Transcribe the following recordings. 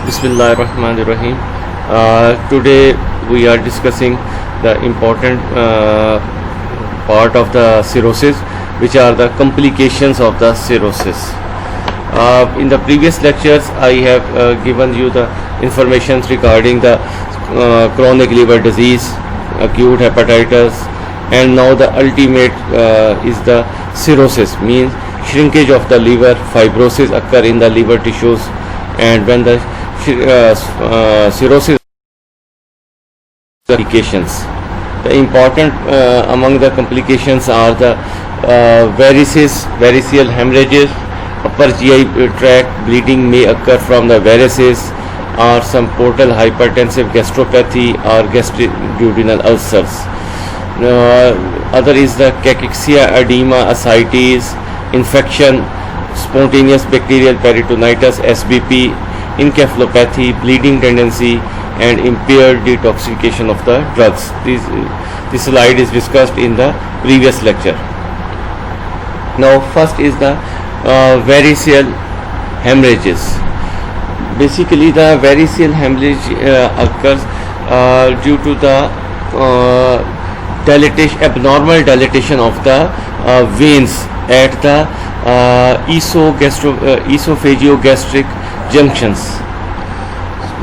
Bismillahirrahmanirrahim. Today we are discussing the important part of the cirrhosis, which are the complications of the cirrhosis. In the previous lectures, I have given you the information regarding the chronic liver disease, acute hepatitis, and now the ultimate is the cirrhosis, means shrinkage of the liver, fibrosis occur in the liver tissues, and when the cirrhosis complications. The important among the complications are the varices, variceal hemorrhages, upper GI tract bleeding may occur from the varices, or some portal hypertensive gastropathy or gastroduodenal ulcers. Other is the cachexia, edema, ascites, infection, spontaneous bacterial peritonitis, SBP, encephalopathy, bleeding tendency, and impaired detoxification of the drugs. This slide is discussed in the previous lecture. Now first is the variceal hemorrhages. Basically the variceal hemorrhage occurs due to the abnormal dilatation of the veins at the esophageogastric junctions.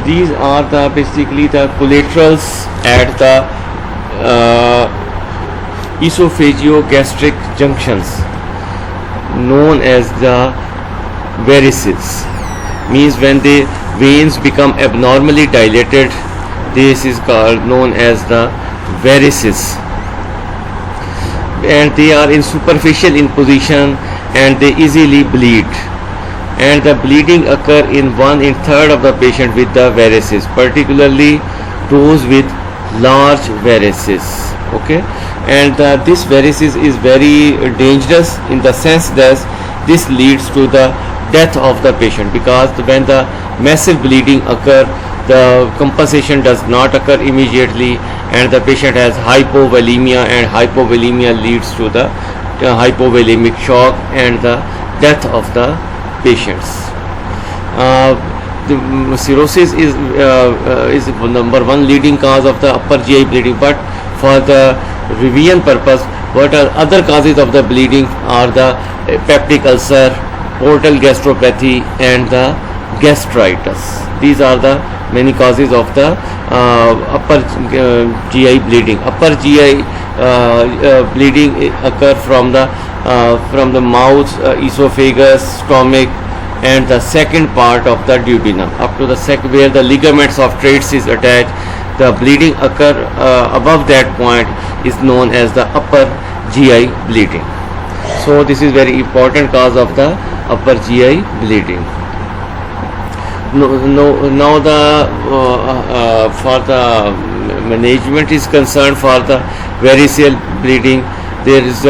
These are basically the collaterals at the esophageogastric junctions, known as the varices. Means when the veins become abnormally dilated, this is known as the varices, and they are in superficial in position and they easily bleed, and the bleeding occur in 1/3 of the patient with the varices, particularly those with large varices. Okay, and this varices is very dangerous in the sense that this leads to the death of the patient, because when the massive bleeding occur, the compensation does not occur immediately, and the patient has hypovolemia, and hypovolemia leads to the hypovolemic shock and the death of the patients. The cirrhosis is number one leading cause of the upper GI bleeding, but for the revision purpose, what are other causes of the bleeding are the peptic ulcer, portal gastropathy, and the gastritis. These are the many causes of the upper GI bleeding. Upper GI bleeding occur from the mouth, esophagus, stomach, and the second part of the duodenum up to the where the ligaments of Treitz is attached. The bleeding occur above that point is known as the upper GI bleeding. So this is very important cause of the upper GI bleeding. Now the for the management is concerned for the variceal bleeding, there is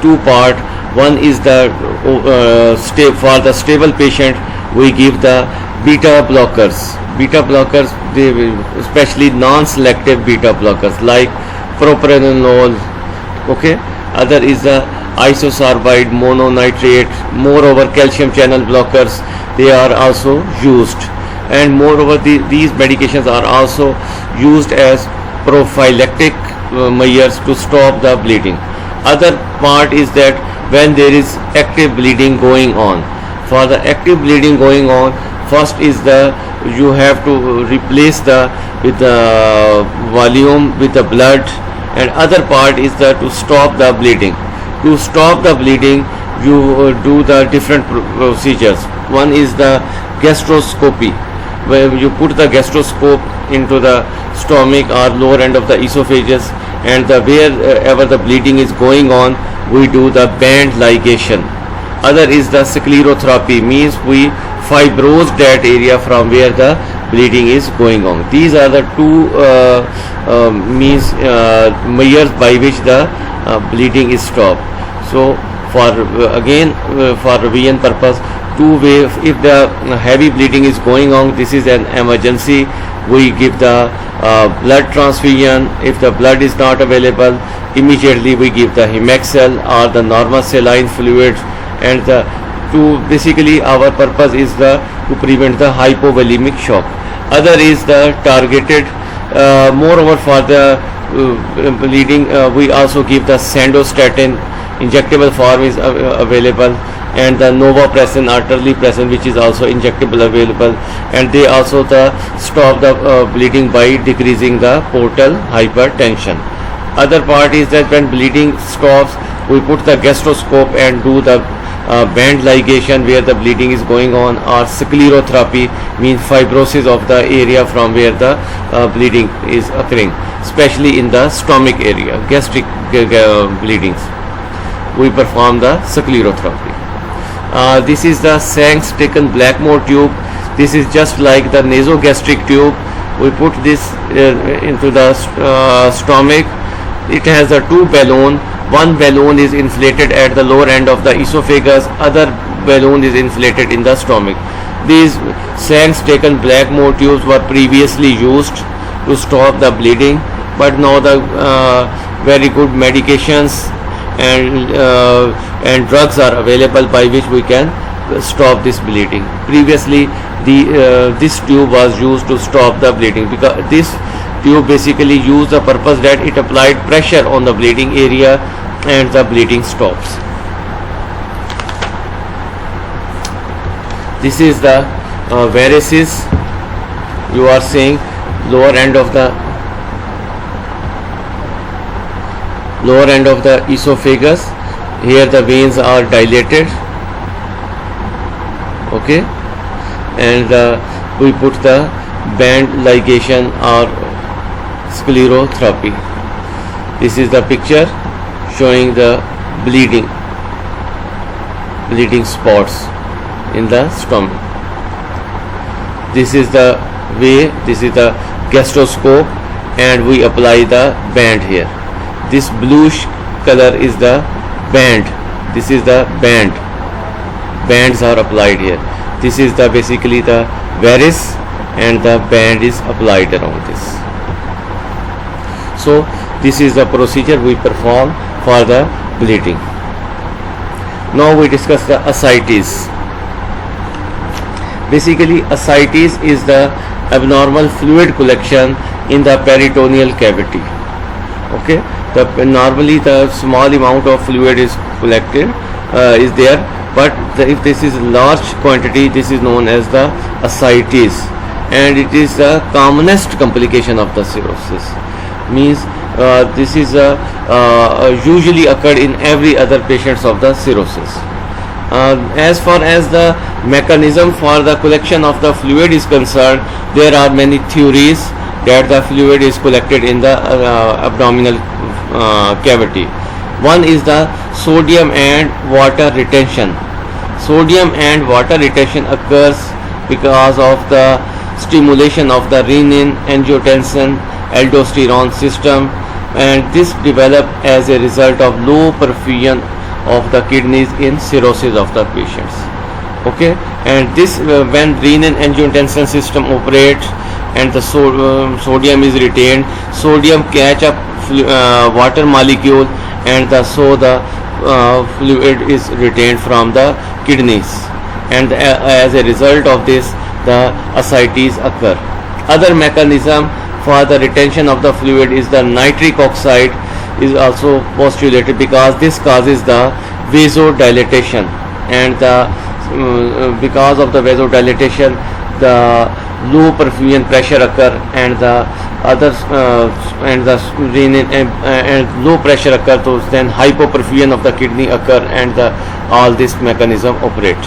two part. One is the for the stable patient we give the beta blockers. Beta blockers, especially non-selective beta blockers like propranolol. Okay. Other is the isosorbide mononitrate. Moreover, calcium channel blockers, they are also used, and moreover these medications are also used as prophylactic measures to stop the bleeding. Other part is that when there is active bleeding going on, for the active bleeding going on, first is you have to replace with the volume with the blood, and other part is to stop the bleeding. To stop the bleeding, you do the different procedures. One is the gastroscopy, where you put the gastroscope into the stomach or lower end of the esophagus, and wherever the bleeding is going on, we do the band ligation. Other is the sclerotherapy, means we fibrose that area from where the bleeding is going on. These are the two measures by which the bleeding is stopped. So for revision purpose, two way, if the heavy bleeding is going on, this is an emergency, we give the blood transfusion. If the blood is not available, immediately we give the Hemexal or the normal saline fluid, and basically our purpose is to prevent the hypovolemic shock. Other is the targeted. Moreover, for the bleeding, we also give the Sandostatin injectable form is available, and the Novapressin or Terlipressin, which is also injectable available, and they also stop the bleeding by decreasing the portal hypertension. Other part is that when bleeding stops, we put the gastroscope and do the band ligation where the bleeding is going on, or sclerotherapy, means fibrosis of the area from where the bleeding is occurring, especially in the stomach area, gastric bleedings. We perform the sclerotherapy. This is the Sang's-Taken Blackmore tube. This is just like the nasogastric tube. We put this into the stomach. It has a two balloon. One balloon is inflated at the lower end of the esophagus. Other balloon is inflated in the stomach. These Sang's-Taken Blackmore tubes were previously used to stop the bleeding, but now the very good medications and drugs are available by which we can stop this bleeding. Previously, this tube was used to stop the bleeding, because this tube basically used the purpose that it applied pressure on the bleeding area and the bleeding stops. This is the varices. You are seeing lower end of the esophagus. Here the veins are dilated, okay, and we put the band ligation or sclerotherapy. This is the picture showing the bleeding spots in the stomach. This is the way, this is the gastroscope, and we apply the band here. This bluish color is the band. This is the band. Bands are applied here. This is the basically the varice, and the band is applied around this. So this is the procedure we perform for the bleeding. Now we discuss the ascites. Basically, ascites is the abnormal fluid collection in the peritoneal cavity. Okay, normally the small amount of fluid is collected, is there, but if this is large quantity, this is known as the ascites, and it is the commonest complication of the cirrhosis. Means this is usually occurred in every other patients of the cirrhosis. As far as the mechanism for the collection of the fluid is concerned, there are many theories that the fluid is collected in the abdominal cavity. One is the sodium and water retention. Sodium and water retention occurs because of the stimulation of the renin, angiotensin, aldosterone system, and this develop as a result of low perfusion of the kidneys in cirrhosis of the patients. Okay, and this when renin angiotensin system operates and the sodium is retained, sodium catch up water molecule, and the fluid is retained from the kidneys, and as a result of this the ascites occur. Other mechanism for the retention of the fluid is the nitric oxide is also postulated, because this causes the vasodilatation, and because of the vasodilatation the low perfusion pressure occur, and the others and the renin and low pressure occur, so then hypoperfusion of the kidney occur, and all this mechanism operate.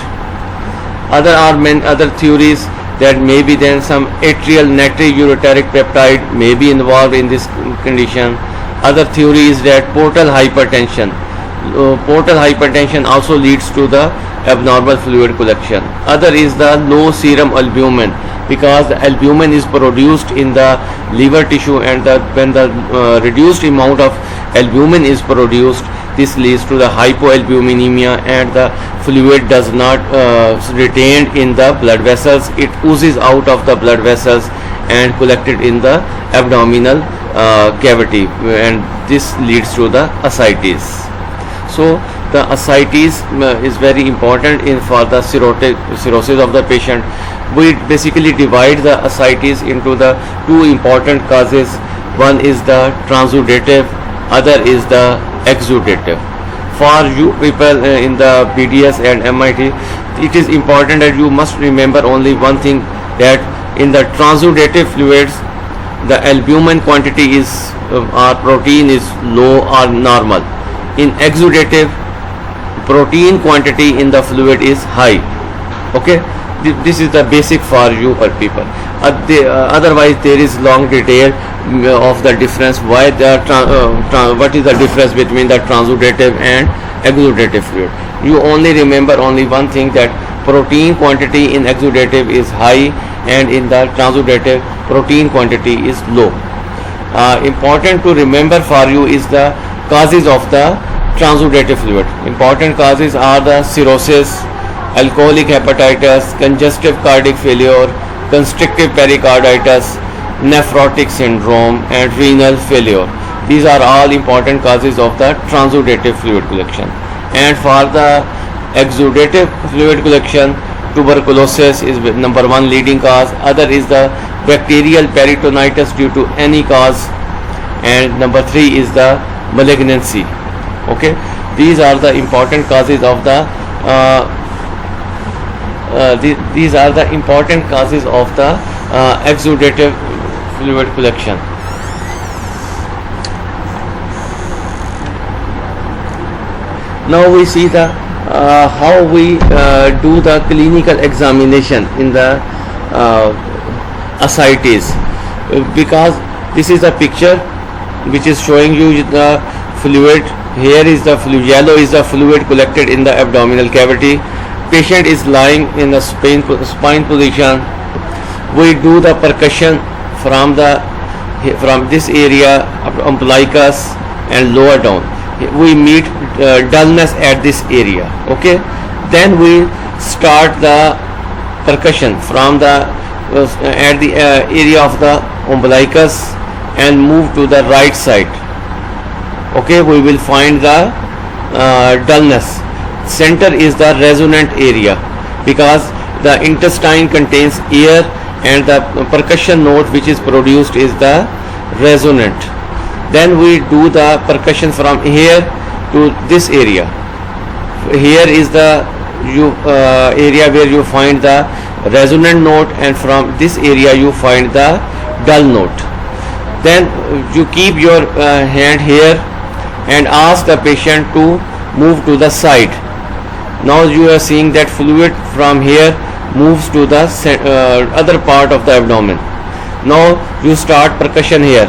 Other theories that maybe then some atrial natriureteric peptide may be involved in this condition. Other theory is that portal hypertension. Portal hypertension also leads to the abnormal fluid collection. Other is the low serum albumin, because the albumin is produced in the liver tissue, and when the reduced amount of albumin is produced, this leads to the hypoalbuminemia, and the fluid does not retained in the blood vessels. It oozes out of the blood vessels and collected in the abdominal cavity, and this leads to the ascites. So the ascites is very important for the cirrhosis of the patient. we basically divide the ascites into the two important causes. One is the transudative, other is the exudative. For you people in the BDS and MIT, it is important that you must remember only one thing, that in the transudative fluids, the albumin quantity is or protein is low or normal. In exudative, protein quantity in the fluid is high. Okay, this is the basic for you people. Otherwise there is long detail of the difference, why the what is the difference between the transudative and exudative fluid. You only remember only one thing, that protein quantity in exudative is high and in the transudative protein quantity is low. Important to remember for you is the causes of the transudative fluid. Important causes are the cirrhosis, alcoholic hepatitis, congestive cardiac failure, constrictive pericarditis, nephrotic syndrome and renal failure. These are all important causes of the transudative fluid collection. And for the exudative fluid collection, tuberculosis is number one leading cause, other is the bacterial peritonitis due to any cause, and number three is the malignancy. Okay, these are the important causes of the these are the important causes of the exudative fluid collection. Now we see the how we do the clinical examination in the ascites, because this is a picture which is showing you the fluid. Here is the fluid, yellow is the fluid collected in the abdominal cavity. Patient is lying in the spine position. We do the percussion from this area, umbilicus and lower down. We meet dullness at this area. Okay, then we start the percussion from the at the area of the umbilicus and move to the right side. Okay, we will find the dullness. Center is the resonant area, because the intestine contains air and the percussion note which is produced is the resonant. Then we do the percussion from here to this area. Here is the area where you find the resonant note, and from this area you find the dull note. Then you keep your hand here and ask the patient to move to the side. Now you are seeing that fluid from here moves to the other part of the abdomen. Now you start percussion here.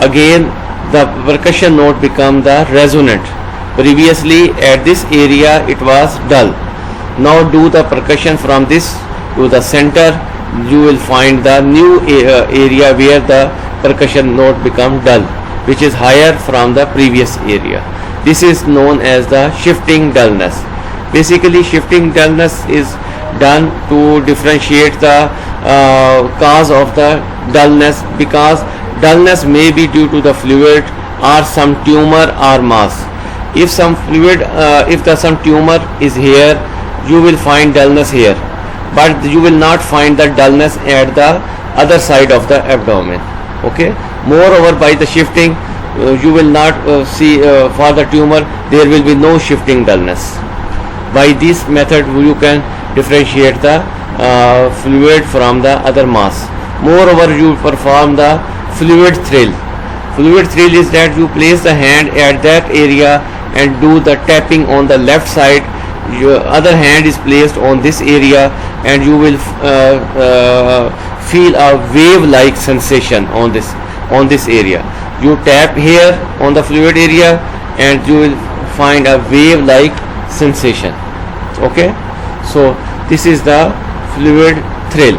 Again the percussion note become the resonant. Previously at this area it was dull. Now do the percussion from this to the center. You will find the new area where the percussion note become dull, which is higher from the previous area. This is known as the shifting dullness. Basically shifting dullness is done to differentiate the cause of the dullness, because dullness may be due to the fluid or some tumor or mass. If some fluid, if some tumor is here, you will find dullness here, but you will not find the dullness at the other side of the abdomen. Okay. Moreover, by the shifting, you will not see for the tumor there will be no shifting dullness. By this method you can differentiate the fluid from the other mass. Moreover, you perform the fluid thrill. Fluid thrill is that you place the hand at that area and do the tapping on the left side. Your other hand is placed on this area and you will feel a wave-like sensation on this area. You tap here on the fluid area and you will find a wave-like sensation. Okay, so this is the fluid thrill.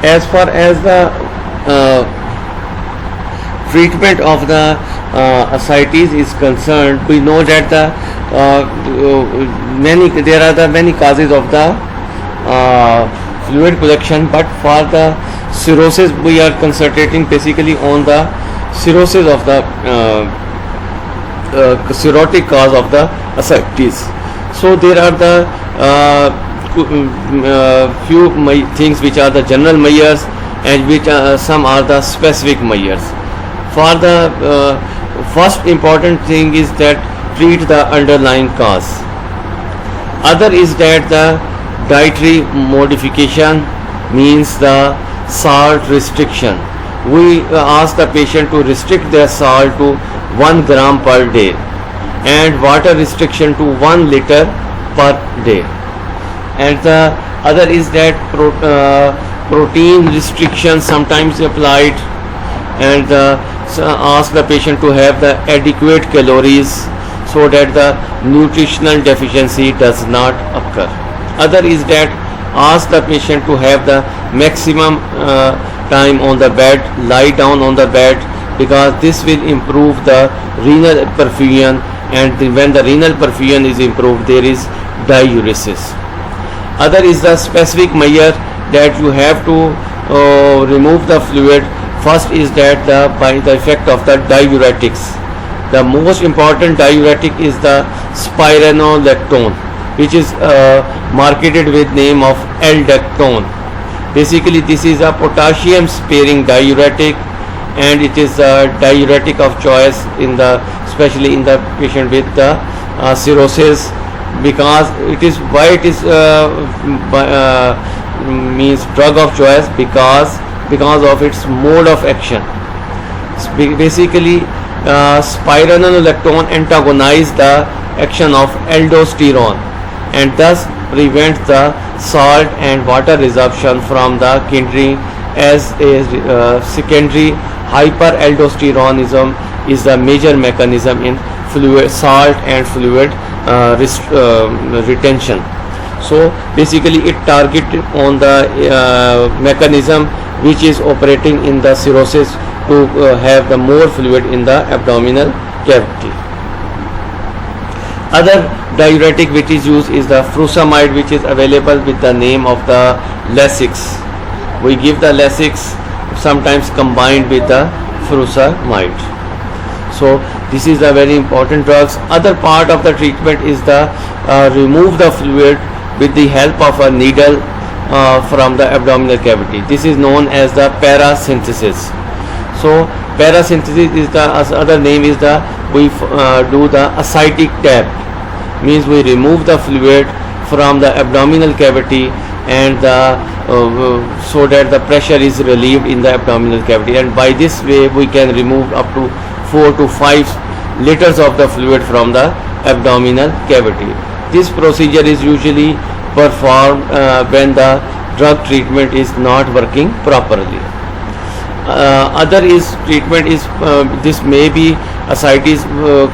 As far as the treatment of the ascites is concerned, we know that there are many causes of the fluid collection, but for the cirrhosis we are concentrating basically on the cirrhosis of the cirrhotic cause of the ascites. So there are the few things which are the general measures, and which some are the specific measures. For the first important thing is that treat the underlying cause. Other is that the dietary modification, means the salt restriction. We ask the patient to restrict their salt to 1 gram per day, and water restriction to 1 liter per day. And the other is that protein restriction sometimes applied, and ask the patient to have the adequate calories so that the nutritional deficiency does not occur. Other is that ask the patient to have the maximum time on the bed, lie down on the bed, because this will improve the renal perfusion, and when the renal perfusion is improved, there is diuresis. Other is the specific measure that you have to remove the fluid. First is that by the effect of the diuretics. The most important diuretic is the spironolactone, which is marketed with name of Aldactone. Basically, this is a potassium sparing diuretic, and it is a diuretic of choice especially in the patient with the cirrhosis, because it is means drug of choice because of its mode of action. Basically, spironolactone antagonizes the action of aldosterone, and thus prevents the salt and water resorption from the kidney, as a secondary hyperaldosteronism is the major mechanism in fluid salt and fluid retention. So basically it targeted on the mechanism which is operating in the cirrhosis to have the more fluid in the abdominal cavity. Other diuretic which is used is the furosemide, which is available with the name of the Lasix. We give the Lasix sometimes combined with the furosemide. So this is a very important drugs. Other part of the treatment is the remove the fluid with the help of a needle from the abdominal cavity. This is known as the parasynthesis. So parasynthesis is the other name is the we do the ascitic tap, means we remove the fluid from the abdominal cavity, and so that the pressure is relieved in the abdominal cavity, and by this way we can remove up to 4 to 5 liters of the fluid from the abdominal cavity. This procedure is usually performed when the drug treatment is not working properly. Other is treatment is this may be ascites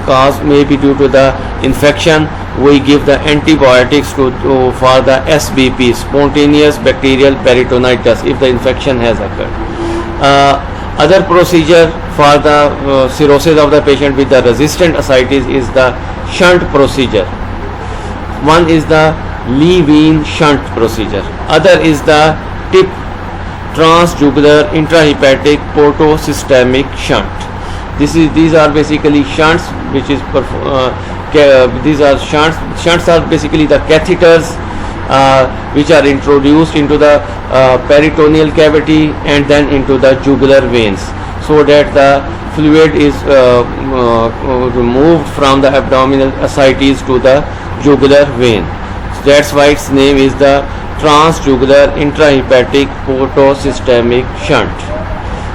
caused may be due to the infection. We give the antibiotics for the SBP, spontaneous bacterial peritonitis, if the infection has occurred. Other procedure for the cirrhosis of the patient with the resistant ascites is the shunt procedure. One is the Levine shunt procedure. Other is the tip transjugular intrahepatic portosystemic shunt. These are basically shunts, which is these are shunts. Shunts are basically the catheters which are introduced into the peritoneal cavity and then into the jugular veins, so that the fluid is removed from the abdominal ascites to the jugular vein. So that's why its name is the transjugular intrahepatic portosystemic shunt.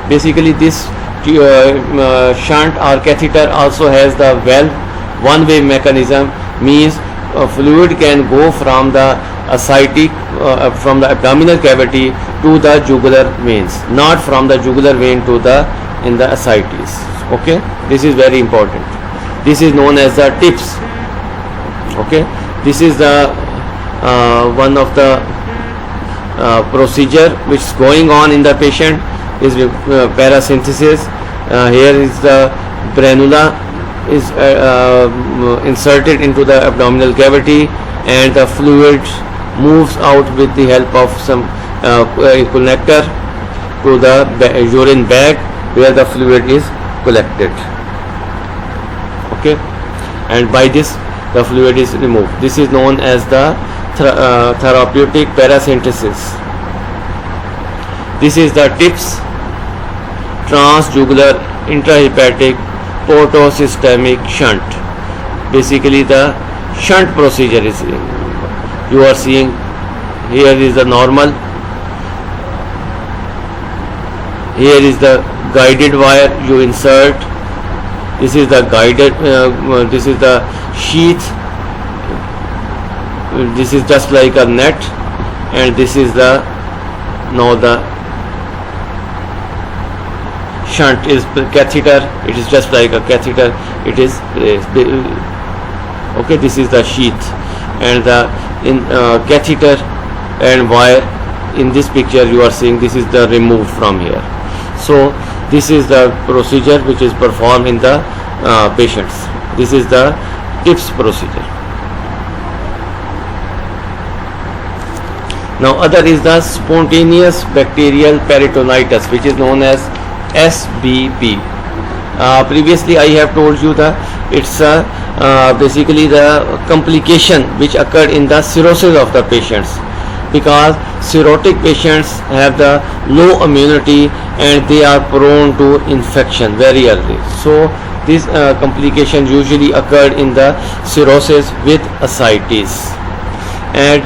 Basically, this shunt or catheter also has the valve one-way mechanism, means fluid can go from the ascitic from the abdominal cavity to the jugular veins, not from the jugular vein to the in the ascites. Okay, this is very important. This is known as the tips. Okay, this is the one of the procedure which is going on in the patient is parasynthesis. Here is the granula is inserted into the abdominal cavity, and the fluid moves out with the help of some connector to the urine bag where the fluid is collected. Okay. and by this the fluid is removed. This is known as the therapeutic paracentesis. This is the TIPS, transjugular intrahepatic portosystemic shunt. Basically the shunt procedure is, you are seeing here is the normal, here is the guided wire you insert, this is the guided this is the sheath, this is just like a net, and this is the now the shunt is catheter. It is just like a catheter, it is okay. This is the sheath, and the catheter and wire in this picture you are seeing, this is the removed from here. So this is the procedure which is performed in the patients. This is the TIPS procedure. Now other is the spontaneous bacterial peritonitis, which is known as SBP. Previously I have told you that it's basically the complication which occurred in the cirrhosis of the patients, because cirrhotic patients have the low immunity and they are prone to infection very early. So this complication usually occurred in the cirrhosis with ascites, and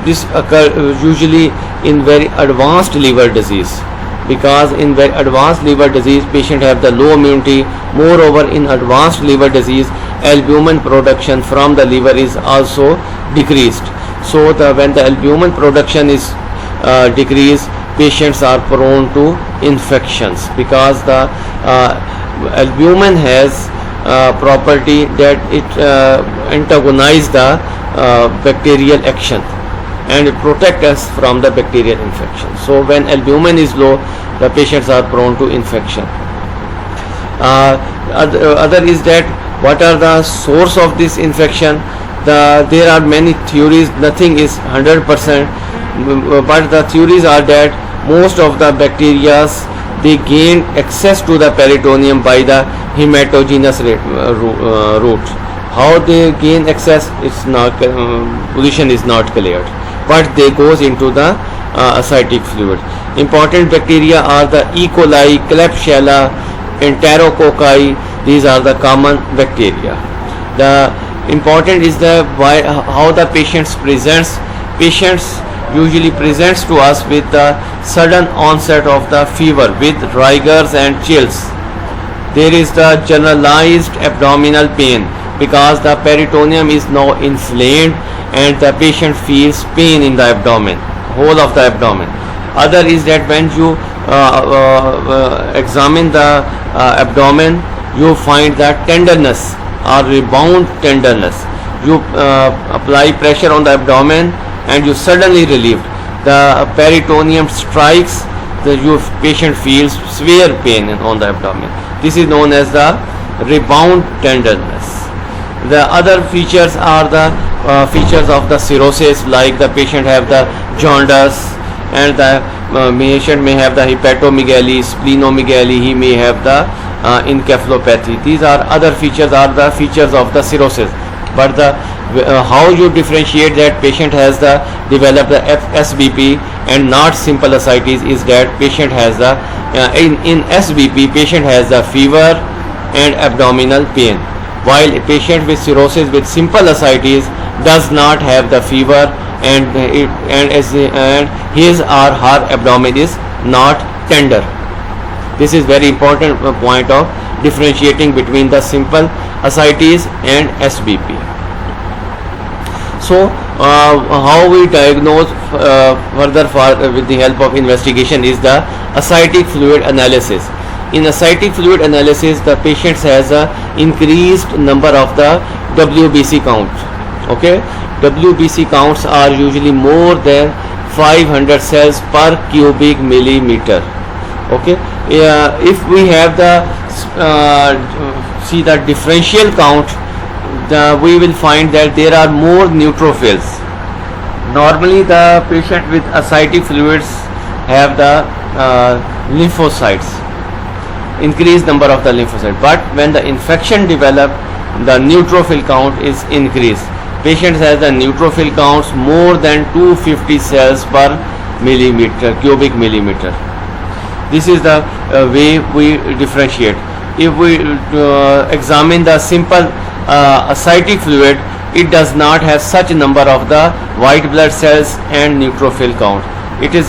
this occur usually in very advanced liver disease, because in very advanced liver disease patient have the low immunity. Moreover, in advanced liver disease albumin production from the liver is also decreased. So when the albumin production is decreased, patients are prone to infections, because the albumin has property that it antagonizes the bacterial action and it protect us from the bacterial infection. So when albumin is low, the patients are prone to infection. Other is that what are the source of this infection? There are many theories, nothing is 100%, but the theories are that most of the bacteria they gain access to the peritoneum by the hematogenous route. How they gain access, it's not position is not cleared, but they goes into the ascitic fluid. Important bacteria are the E. coli, Klebsiella, Enterococci. These are the common bacteria. The important is the how the patients presents. Patients usually presents to us with the sudden onset of the fever with rigors and chills. There is the generalized abdominal pain, because the peritoneum is now inflamed and the patient feels pain in the abdomen, whole of the abdomen. Other is that when you examine the abdomen, you find that tenderness or rebound tenderness. You apply pressure on the abdomen and you suddenly relieved. The peritoneum strikes, your patient feels severe pain on the abdomen. This is known as the rebound tenderness. The other features are the features of the cirrhosis, like the patient have the jaundice, and the patient may have the hepatomegaly, splenomegaly, he may have the encephalopathy. These are other features, are the features of the cirrhosis. But the how you differentiate that patient has the developed the SBP and not simple ascites is that patient has the in SBP patient has the fever and abdominal pain, while a patient with cirrhosis with simple ascites does not have the fever and his or her abdomen is not tender. This is very important point of differentiating between the simple ascites and SBP. So how we diagnose further with the help of investigation is the ascitic fluid analysis. In ascitic fluid analysis, the patient has a increased number of the WBC count. Okay, WBC counts are usually more than 500 cells per cubic millimeter. Okay, if we have the see the differential count, we will find that there are more neutrophils. Normally the patient with ascitic fluids have the lymphocytes, increased number of the lymphocytes, but when the infection develops, the neutrophil count is increased. Patient has the neutrophil counts more than 250 cells per cubic millimeter. This is the way we differentiate. If we examine the simple ascitic fluid, it does not have such a number of the white blood cells and neutrophil count. It is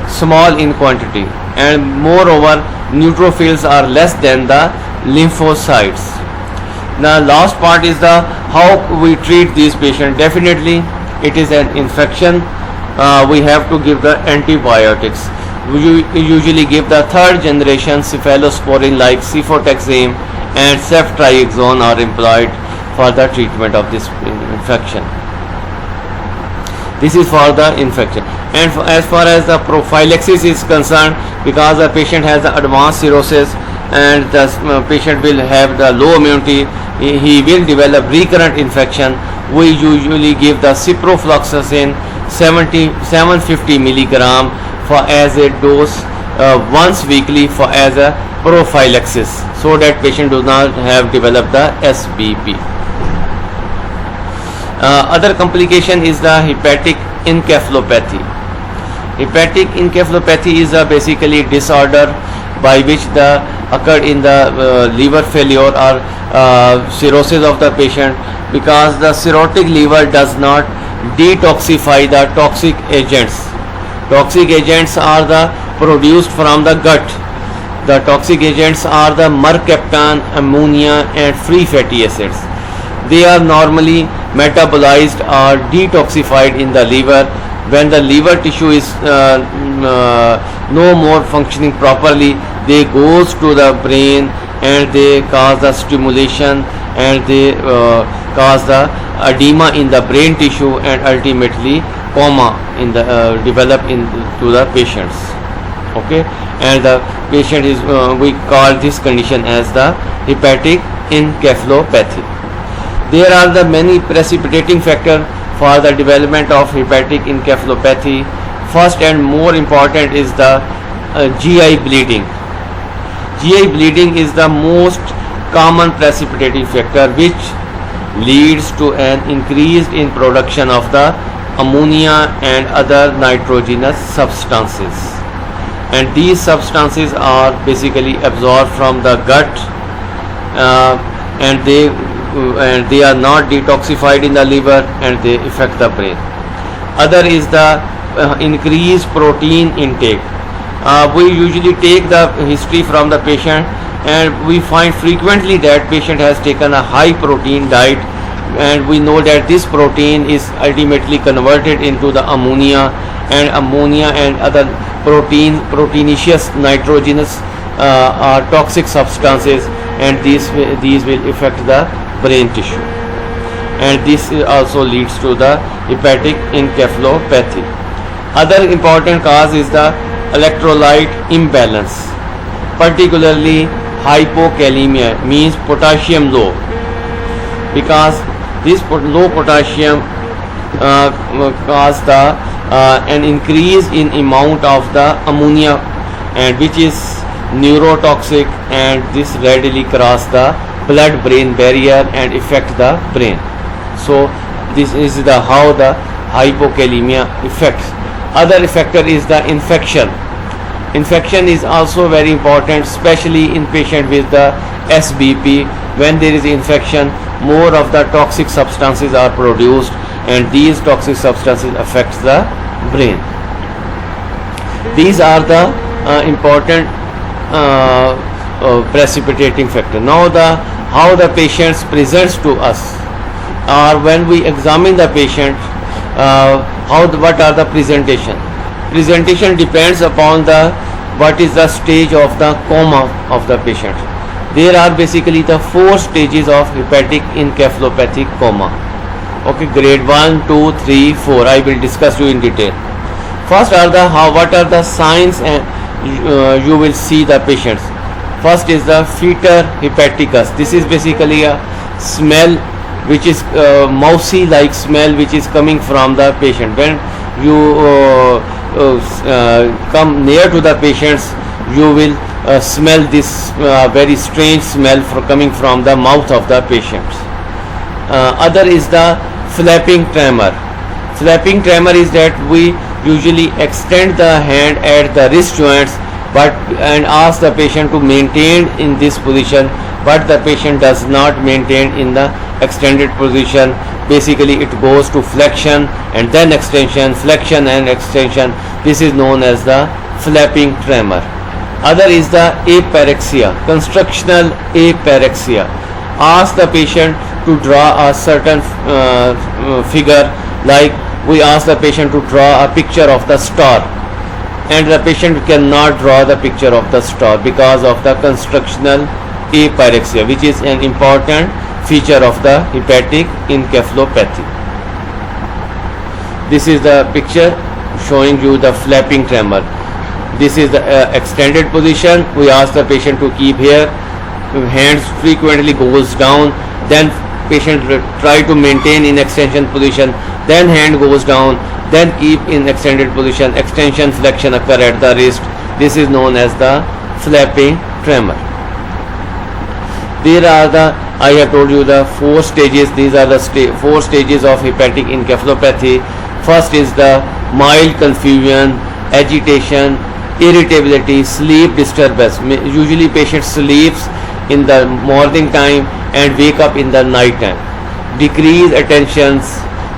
small in quantity, and moreover neutrophils are less than the lymphocytes. Now last part is the how we treat these patients. Definitely it is an infection. We have to give the antibiotics. We usually give the third generation cephalosporin like cefotaxime and ceftriaxone are employed for the treatment of this infection. This is for the infection. And as far as the prophylaxis is concerned, because the patient has the advanced cirrhosis and the patient will have the low immunity, he will develop recurrent infection. We usually give the ciprofloxacin 750 milligram for as a dose once weekly for as a prophylaxis, so that patient does not have developed the SBP. Other complication is the hepatic encephalopathy. Hepatic encephalopathy is a basically disorder by which the occurred in the liver failure or cirrhosis of the patient, because the cirrhotic liver does not detoxify the toxic agents. Toxic agents are the produced from the gut. The toxic agents are the mercaptan, ammonia and free fatty acids. They are normally metabolized or detoxified in the liver. When the liver tissue is no more functioning properly, they goes to the brain and they cause the stimulation and they cause the edema in the brain tissue and ultimately coma in the develop into the patients. Okay, and the patient is we call this condition as the hepatic encephalopathy. There are the many precipitating factors for the development of hepatic encephalopathy. First and more important is the GI bleeding. GI bleeding is the most common precipitating factor which leads to an increase in production of the ammonia and other nitrogenous substances, and these substances are basically absorbed from the gut and they are not detoxified in the liver and they affect the brain. Other is the increased protein intake. We usually take the history from the patient and we find frequently that patient has taken a high protein diet, and we know that this protein is ultimately converted into the ammonia and other proteinaceous nitrogenous toxic substances, and these will affect the brain tissue, and this also leads to the hepatic encephalopathy. Other important cause is the electrolyte imbalance, particularly hypokalemia, means potassium low, because this low potassium cause the an increase in amount of the ammonia, and which is neurotoxic, and this readily cross the blood brain barrier and affect the brain. So this is the how the hypokalemia affects. Other factor is the infection. Infection is also very important, especially in patient with the SBP. When there is infection, more of the toxic substances are produced, and these toxic substances affects the brain. These are the important precipitating factor. Now how the patients presents to us, or when we examine the patient, what are the presentation. Presentation depends upon what is the stage of the coma of the patient. There are basically the 4 stages of hepatic encephalopathic coma. Okay, grade 1, 2, 3, 4. I will discuss you in detail. First are what are the signs, and you will see the patients. First is the fetor hepaticus. This is basically a smell which is mousy like smell which is coming from the patient. When you come near to the patients, you will smell this very strange smell coming from the mouth of the patients. Other is the flapping tremor. Flapping tremor is that we usually extend the hand at the wrist joints and ask the patient to maintain in this position, but the patient does not maintain in the extended position. Basically it goes to flexion and then extension, flexion and extension. This is known as the flapping tremor. Other is the apraxia, constructional apraxia. Ask the patient to draw a certain figure, like we ask the patient to draw a picture of the star, and the patient cannot draw the picture of the star because of the constructional apraxia, which is an important feature of the hepatic encephalopathy. This is the picture showing you the flapping tremor. This is the extended position. We ask the patient to keep here, hands frequently goes down, then patient try to maintain in extension position, then hand goes down, then keep in extended position, extension, flexion occur at the wrist. This is known as the flapping tremor. There are I have told you the 4 stages. These are the 4 stages of hepatic encephalopathy. First is the mild confusion, agitation, irritability, sleep disturbance. Usually patient sleeps in the morning time and wake up in the night time. Decreased attentions.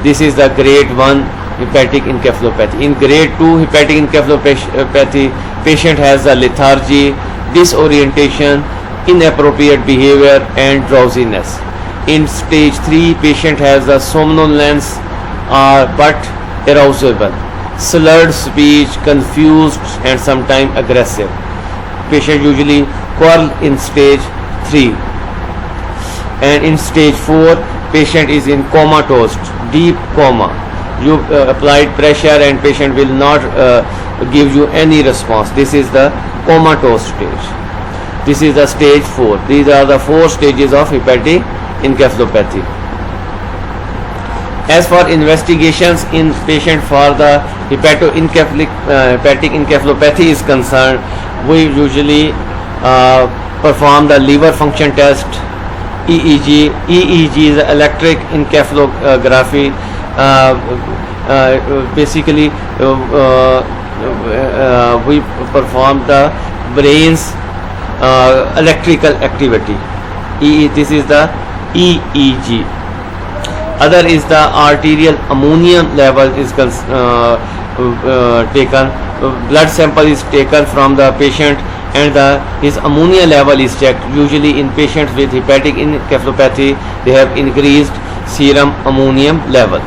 This is the grade 1 hepatic encephalopathy. In grade 2 hepatic encephalopathy, patient has a lethargy, disorientation, inappropriate behavior and drowsiness. In stage 3, patient has a somnolence but arousable, slurred speech, confused and sometimes aggressive. Patient usually quarrel in stage 3. And in stage 4, patient is in comatose, deep coma. You applied pressure and patient will not give you any response. This is the comatose stage. This is the stage 4. These are the 4 stages of hepatic encephalopathy. As for investigations in patient for the hepatic encephalopathy is concerned, we usually perform the liver function test, EEG. EEG is electric encephalography. Basically, we perform the brain's electrical activity. This is the EEG. Other is the arterial ammonium level is taken. Blood sample is taken from the patient and his ammonia level is checked. Usually in patients with hepatic encephalopathy, they have increased serum ammonium level.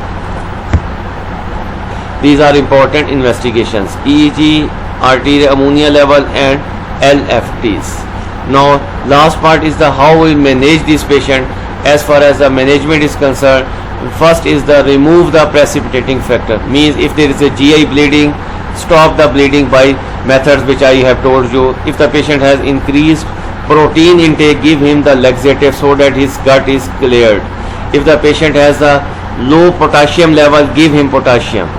These are important investigations: EEG, arterial ammonia level and LFTs. Now last part is the how we manage this patient. As far as the management is concerned, first is the remove the precipitating factor. Means if there is a GI bleeding, stop the bleeding by methods which I have told you. If the patient has increased protein intake, give him the laxative so that his gut is cleared. If the patient has a low potassium level, give him potassium.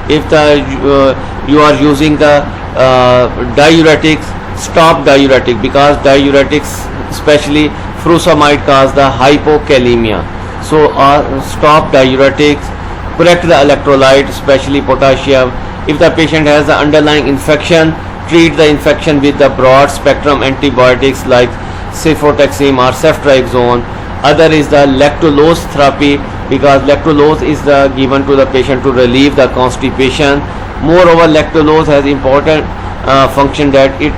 If you are using the diuretics, stop diuretic, because diuretics, especially furosemide, cause the hypokalemia. So stop diuretics, correct the electrolyte, especially potassium. If the patient has the underlying infection, treat the infection with the broad spectrum antibiotics like cefotaxime or ceftriaxone. Other is the lactulose therapy, because lactulose is given to the patient to relieve the constipation. Moreover, lactulose has important function that it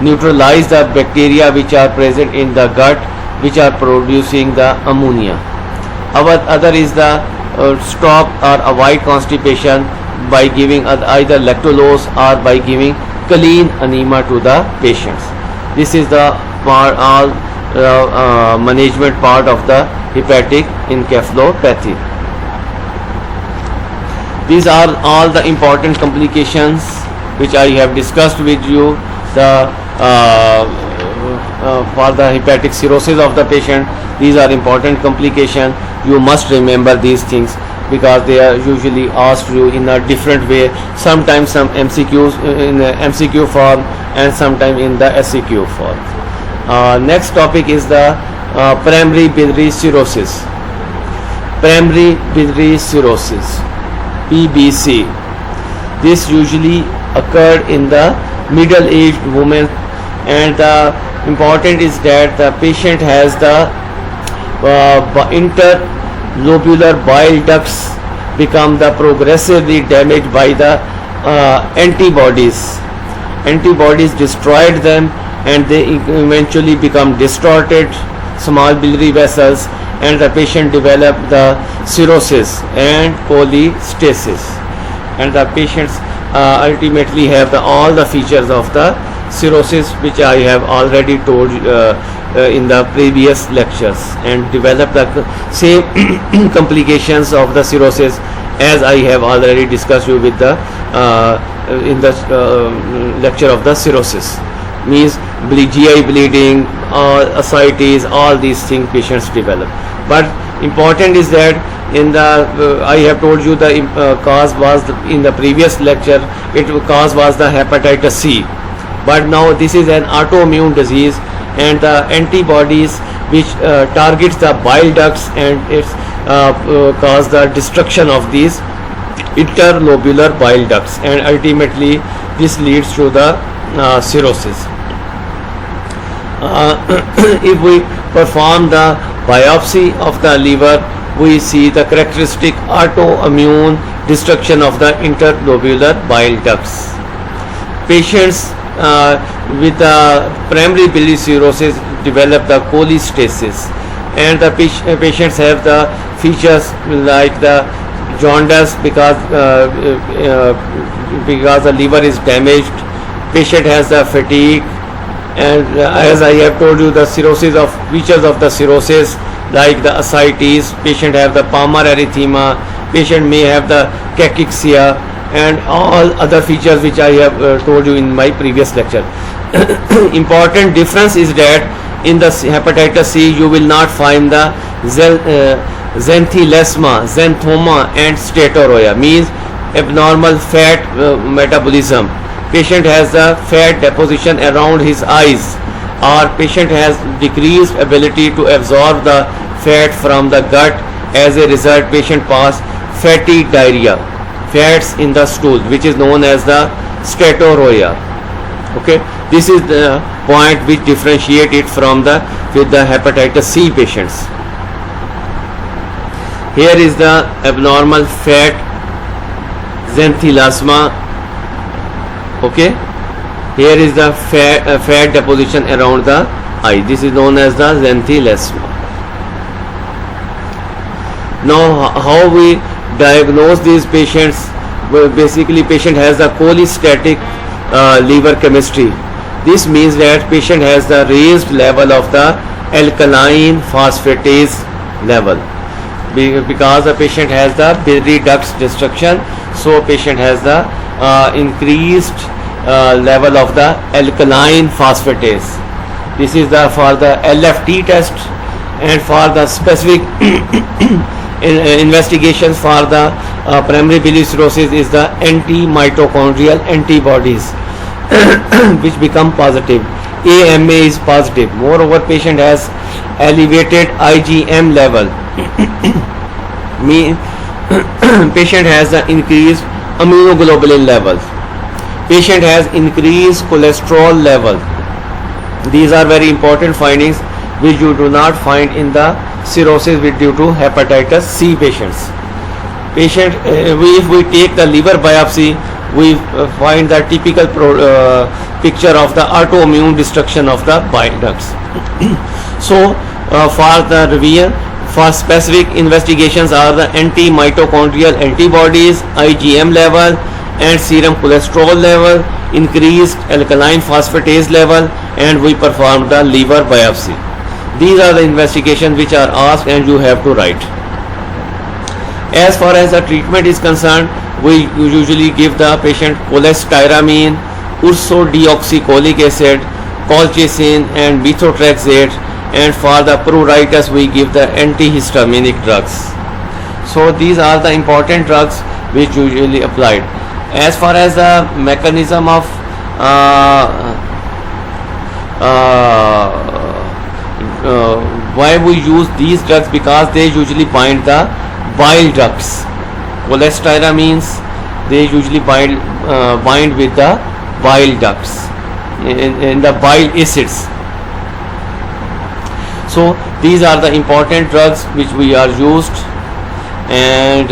neutralize the bacteria which are present in the gut, which are producing the ammonia. Other is the stop or avoid constipation by giving either lactulose or by giving clean enema to the patients. This is the management part of the hepatic encephalopathy. These are all the important complications which I have discussed with you. For the hepatic cirrhosis of the patient, these are important complications. You must remember these things. because they are usually asked you in a different way, sometimes some MCQs in the MCQ form and sometimes in the SCQ form. Next topic is the primary biliary cirrhosis. Primary biliary cirrhosis, PBC. This usually occurred in the middle-aged women, and the important is that the patient has the interlobular bile ducts become the progressively damaged by the antibodies. Antibodies destroyed them, and they eventually become distorted small biliary vessels, and the patient develop the cirrhosis and cholestasis, and the patients ultimately have all the features of the cirrhosis, which I have already told in the previous lectures, and develop the same complications of the cirrhosis as I have already discussed you with the in the lecture of the cirrhosis. Means GI bleeding, ascites, all these things patients develop. But important is that in the I have told you the cause was in the previous lecture, cause was the hepatitis C, but now this is an autoimmune disease, and the antibodies which targets the bile ducts, and it's cause the destruction of these interlobular bile ducts, and ultimately this leads to the cirrhosis. If we perform the biopsy of the liver, we see the characteristic autoimmune destruction of the interlobular bile ducts. Patients with the primary biliary cirrhosis develop the cholestasis, and the patients have the features like the jaundice because the liver is damaged. Patient has the fatigue, and as I have told you, the cirrhosis of features of the cirrhosis like the ascites, patient have the palmar erythema, patient may have the cachexia, and all other features which I have told you in my previous lecture. Important difference is that in the hepatitis C you will not find the xanthelasma, xanthoma and steatoroia, means abnormal fat metabolism. Patient has the fat deposition around his eyes, or patient has decreased ability to absorb the fat from the gut. As a result, patient pass fatty diarrhea, fats in the stool, which is known as the steatoroia. Okay, this is the point which differentiate it from the hepatitis C patients. Here is the abnormal fat xanthelasma. Okay, here is the fat deposition around the eye. This is known as the xanthelasma. Now, how we diagnose these patients? Well, basically, patient has the cholestatic liver chemistry. This means that patient has the raised level of the alkaline phosphatase level, because the patient has the biliary ducts destruction, so patient has the increased level of the alkaline phosphatase. This is the for the LFT test, and for the specific investigations for the primary biliary cirrhosis is the anti-mitochondrial antibodies which become positive. AMA is positive. Moreover, patient has elevated IgM level. Patient has the increased immunoglobulin levels. Patient has increased cholesterol level. These are very important findings which you do not find in the cirrhosis due to hepatitis C patients. Patient, if we take the liver biopsy, we find the typical picture of the autoimmune destruction of the bile ducts. So, for the revision, for specific investigations are the anti-mitochondrial antibodies, IgM level, and serum cholesterol level, increased alkaline phosphatase level, and we perform the liver biopsy. These are the investigations which are asked and you have to write. As far as the treatment is concerned, we usually give the patient cholestyramine, ursodeoxycholic acid, colchicine and methotrexate, and for the pruritus we give the antihistaminic drugs. So these are the important drugs which usually applied. As far as the mechanism of why we use these drugs, because they usually bind the bile ducts. Cholestyramines, they usually bind with the bile ducts in the bile acids. So these are the important drugs which we are used. And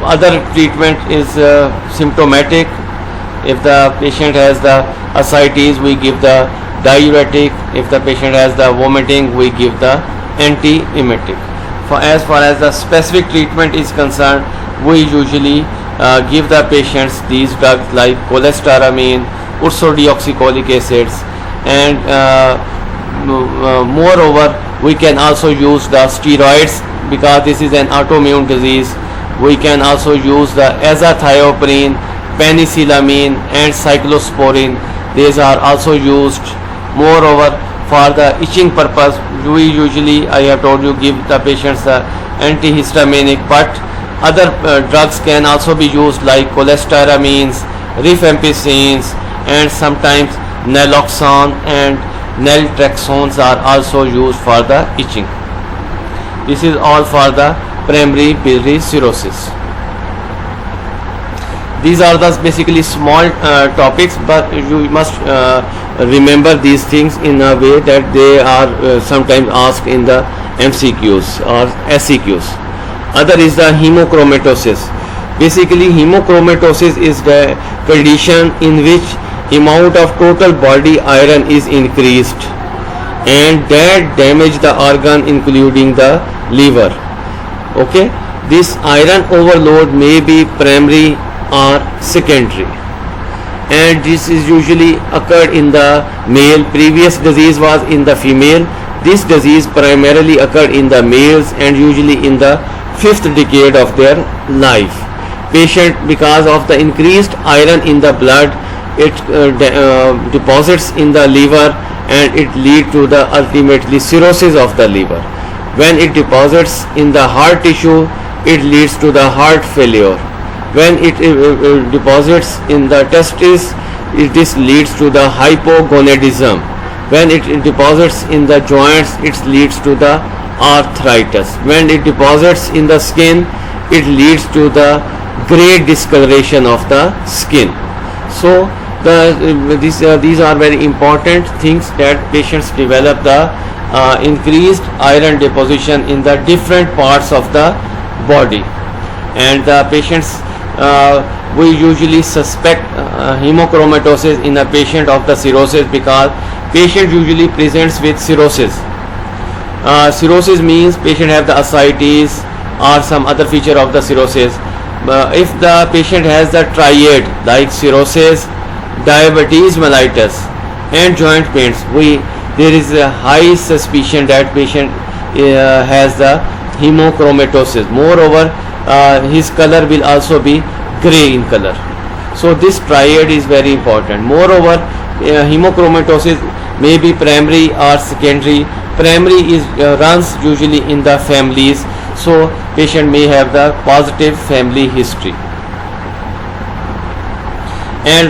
other treatment is symptomatic. If the patient has the ascites, we give the diuretic. If the patient has the vomiting, we give the anti-emetic. As far as the specific treatment is concerned, we usually give the patients these drugs like cholestyramine, ursodeoxycholic acids, and moreover we can also use the steroids, because this is an autoimmune disease. We can also use the azathioprine, penicillamine, and cyclosporine. These are also used. Moreover, for the itching purpose, we usually, I have told you, give the patients the antihistaminic, but other drugs can also be used like cholestyramines, rifampicins, and sometimes naloxone and naltrexone are also used for the itching. This is all for the primary biliary cirrhosis. These are the basically small topics, but you must remember these things in a way that they are sometimes asked in the MCQs or SCQs. Other is the hemochromatosis. Basically, hemochromatosis is the condition in which amount of total body iron is increased, and that damage the organ including the liver. Okay, this iron overload may be primary or secondary, and this is usually occurred in the male. Previous disease was in the female. This disease primarily occurred in the males and usually in the 5th decade of their life. Patient, because of the increased iron in the blood, it deposits in the liver, and it leads to the ultimately cirrhosis of the liver. When it deposits in the heart tissue, it leads to the heart failure. When it deposits in the testes, this leads to the hypogonadism. When it deposits in the joints, it leads to the arthritis. When it deposits in the skin, it leads to the grey discoloration of the skin. So these are very important things, that patients develop the increased iron deposition in the different parts of the body. And the patients, we usually suspect hemochromatosis in a patient of the cirrhosis, because patient usually presents with cirrhosis. Cirrhosis means patient have the ascites or some other feature of the cirrhosis. If the patient has the triad like cirrhosis, diabetes mellitus, and joint pains, there is a high suspicion that patient has the hemochromatosis. Moreover, his color will also be grey in color. So this triad is very important. Moreover, hemochromatosis may be primary or secondary. Primary is runs usually in the families, so patient may have the positive family history. And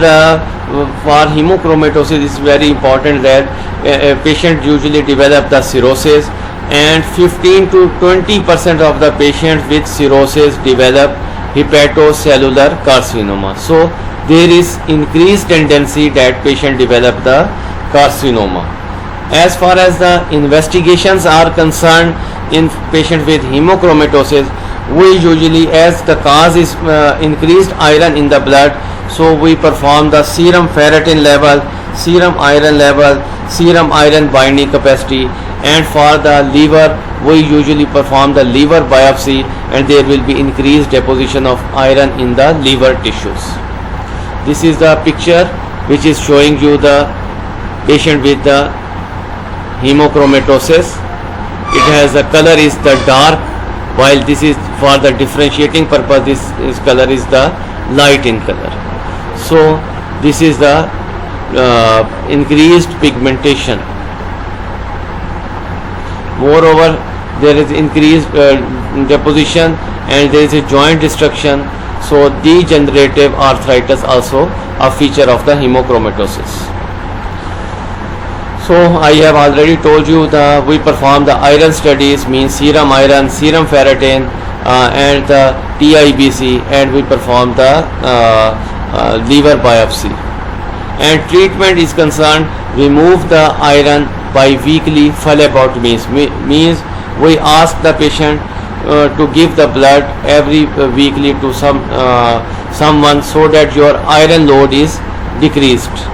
for hemochromatosis, it's very important that a patient usually develop the cirrhosis, and 15 to 20% of the patients with cirrhosis develop hepatocellular carcinoma. So there is increased tendency that patient develop the carcinoma. As far as the investigations are concerned in patient with hemochromatosis, we usually, as the cause is increased iron in the blood, so we perform the serum ferritin level, serum iron level, serum iron binding capacity, and for the liver we usually perform the liver biopsy, and there will be increased deposition of iron in the liver tissues. This is the picture which is showing you the patient with the hemochromatosis. It has the color is the dark, while this is for the differentiating purpose, this color is the light in color. So this is the increased pigmentation. Moreover, there is increased deposition and there is a joint destruction. So degenerative arthritis also a feature of the hemochromatosis. So I have already told you we perform the iron studies, means serum iron, serum ferritin, and the TIBC, and we perform the liver biopsy. And treatment is concerned, remove the iron by weekly phlebotomies, means we ask the patient to give the blood every weekly to someone, so that your iron load is decreased,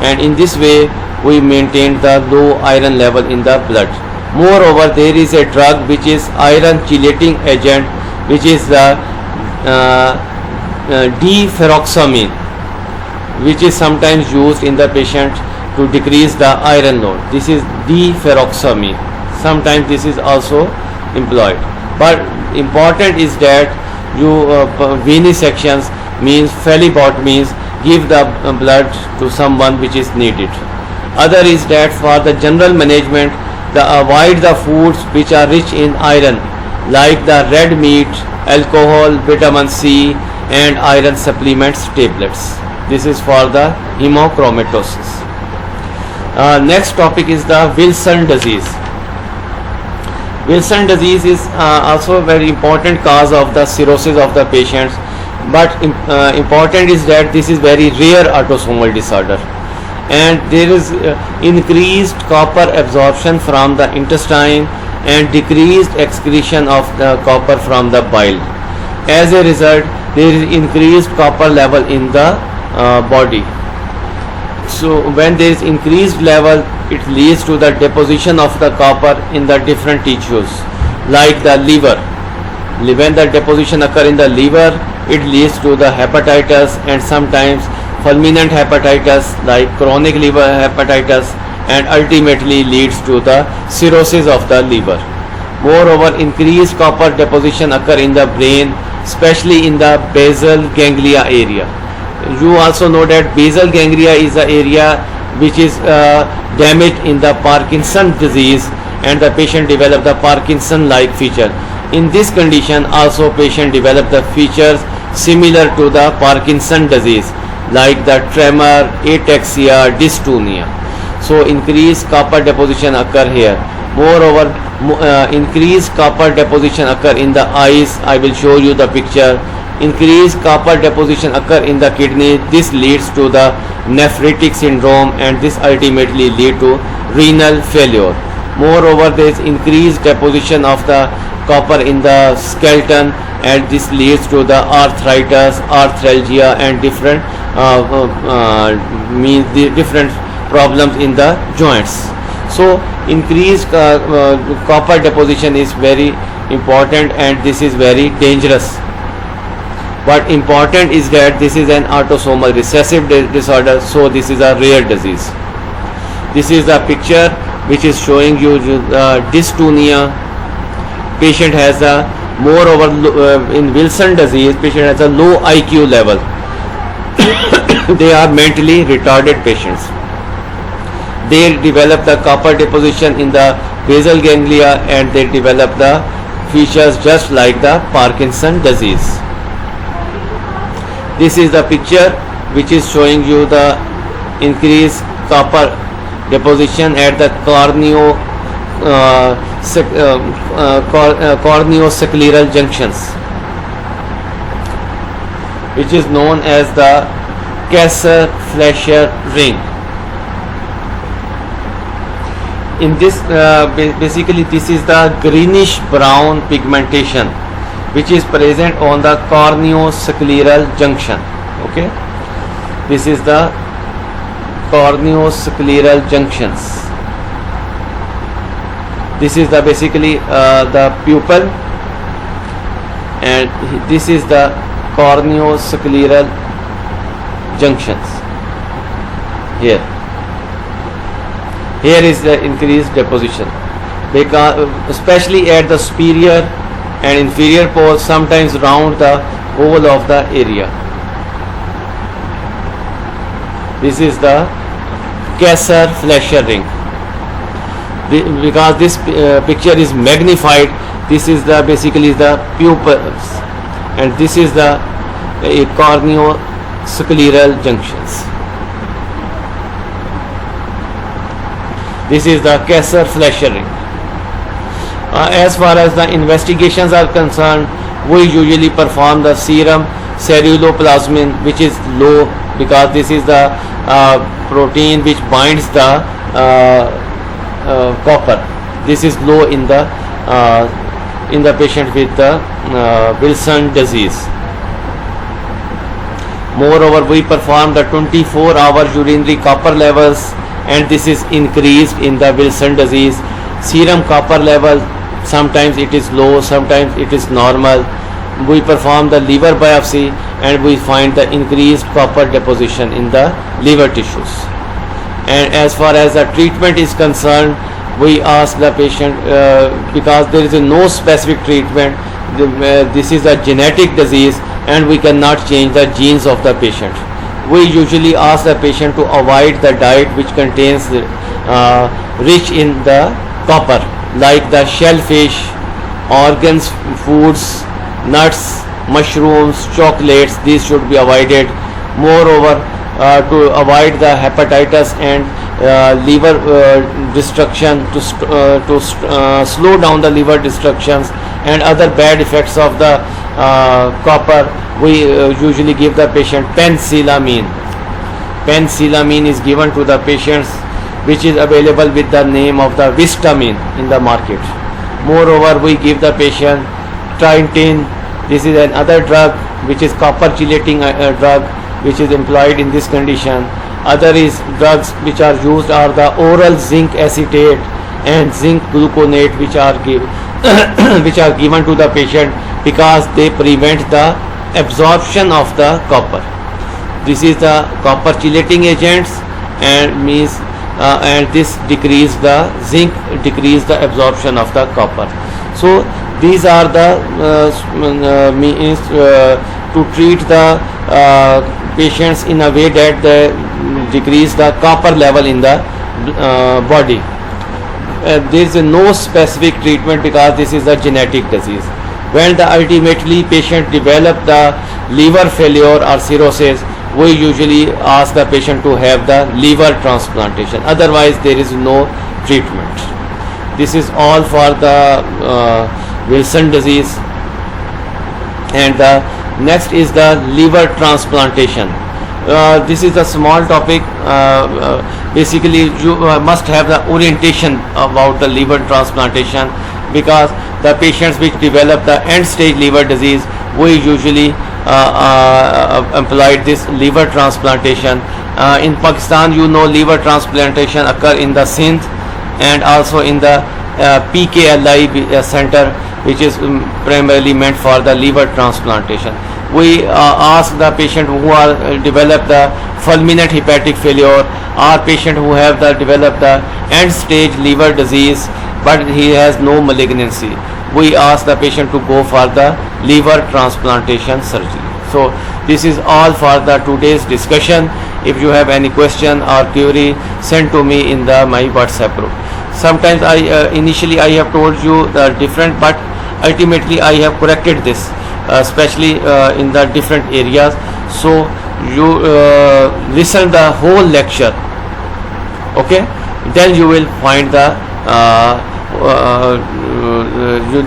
and in this way we maintain the low iron level in the blood. Moreover, there is a drug which is iron chelating agent, which is the deferoxamine, which is sometimes used in the patient to decrease the iron load. This is deferoxamine. Sometimes this is also employed, but important is that you venisections, means phlebotomies, give the blood to someone which is needed. Other is that for the general management, avoid the foods which are rich in iron, like the red meat, alcohol, vitamin C, and iron supplements tablets. This is for the hemochromatosis. Next topic is the Wilson disease. Wilson disease is also a very important cause of the cirrhosis of the patients, but important is that this is very rare autosomal disorder, and there is increased copper absorption from the intestine and decreased excretion of the copper from the bile. As a result, there is increased copper level in the body. So when there is increased level, it leads to the deposition of the copper in the different tissues, like the liver. When the deposition occur in the liver, it leads to the hepatitis and sometimes fulminant hepatitis, like chronic liver hepatitis, and ultimately leads to the cirrhosis of the liver. Moreover, increased copper deposition occur in the brain, especially in the basal ganglia area. You also know that basal ganglia is the area which is damaged in the Parkinson disease, and the patient develop the Parkinson-like feature. In this condition, also patient develop the features similar to the Parkinson disease, like the tremor, ataxia, dystonia. So increased copper deposition occur here. Moreover, increased copper deposition occur in the eyes. I will show you the picture. Increased copper deposition occur in the kidney. This leads to the nephritic syndrome, and this ultimately lead to renal failure. Moreover, there is increased deposition of the copper in the skeleton, and this leads to the arthritis, arthralgia, and different different problems in the joints. So increased copper deposition is very important, and this is very dangerous. But important is that this is an autosomal recessive disorder, so this is a rare disease. This is the picture which is showing you dystonia. Patient has a, moreover, in Wilson disease, patient has a low IQ level. They are mentally retarded patients. They develop the copper deposition in the basal ganglia, and they develop the features just like the Parkinson disease. This is the picture which is showing you the increased copper deposition at the corneoscleral junctions, which is known as the Kayser-Fleischer ring. In this, basically this is the greenish brown pigmentation which is present on the corneoscleral junction. Okay, this is the corneoscleral junctions. This is the basically the pupil, and this is the corneoscleral junctions. Here is the increased deposition, because especially at the superior and inferior poles, sometimes round the whole of the area. This is the Kayser-Fleischer ring. Because this picture is magnified, This is the basically the pupils, and this is the corneoscleral junctions. This is the Kessler-Fleischer ring. As far as the investigations are concerned, we usually perform the serum ceruloplasmin, which is low because this is the protein which binds the copper. This is low in the patient with the Wilson disease. Moreover, we perform the 24-hour urinary copper levels, and this is increased in the Wilson disease. Serum copper level, sometimes it is low, sometimes it is normal. We perform the liver biopsy and we find the increased copper deposition in the liver tissues. And as far as the treatment is concerned, we ask the patient, because there is no specific treatment, this is a genetic disease and we cannot change the genes of the patient. We usually ask the patient to avoid the diet which contains rich in the copper, like the shellfish, organs, foods, nuts, mushrooms, chocolates. These should be avoided. Moreover, to avoid the hepatitis and liver destruction, to slow down the liver destructions and other bad effects of the copper, we usually give the patient penicillamine. Penicillamine is given to the patients, which is available with the name of the Vistamine in the market. Moreover, we give the patient Trientine. This is another drug which is copper chelating drug which is employed in this condition. Other is drugs which are used are the oral zinc acetate and zinc gluconate, which are which are given to the patient because they prevent the absorption of the copper. This is the copper chelating agents, and means and this decrease the zinc, decrease the absorption of the copper. So these are the means to treat the patients in a way that they decrease the copper level in the body. There is no specific treatment because this is a genetic disease. When the ultimately patient develop the liver failure or cirrhosis, we usually ask the patient to have the liver transplantation. Otherwise, there is no treatment. This is all for the Wilson disease. And the next is the liver transplantation. This is a small topic. Basically, you must have the orientation about the liver transplantation, because the patients which develop the end stage liver disease, we usually employed this liver transplantation. In Pakistan, liver transplantation occur in the Sindh and also in the PKLI center, which is primarily meant for the liver transplantation. We ask the patient who are develop the fulminant hepatic failure, or patient who have developed the end stage liver disease but he has no malignancy, we ask the patient to go for the liver transplantation surgery. So this is all for the today's discussion. If you have any question or query, send to me in my WhatsApp group. Sometimes initially I have told you the different, but ultimately I have corrected this, especially in the different areas. So you listen the whole lecture, okay? Then you will find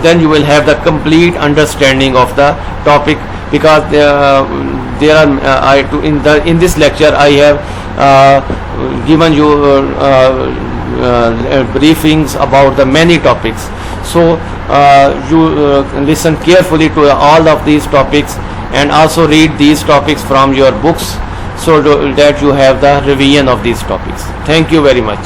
then you will have the complete understanding of the topic, because there are in this lecture I have given you briefings about the many topics. So you listen carefully to all of these topics, and also read these topics from your books, so that you have the revision of these topics. Thank you very much.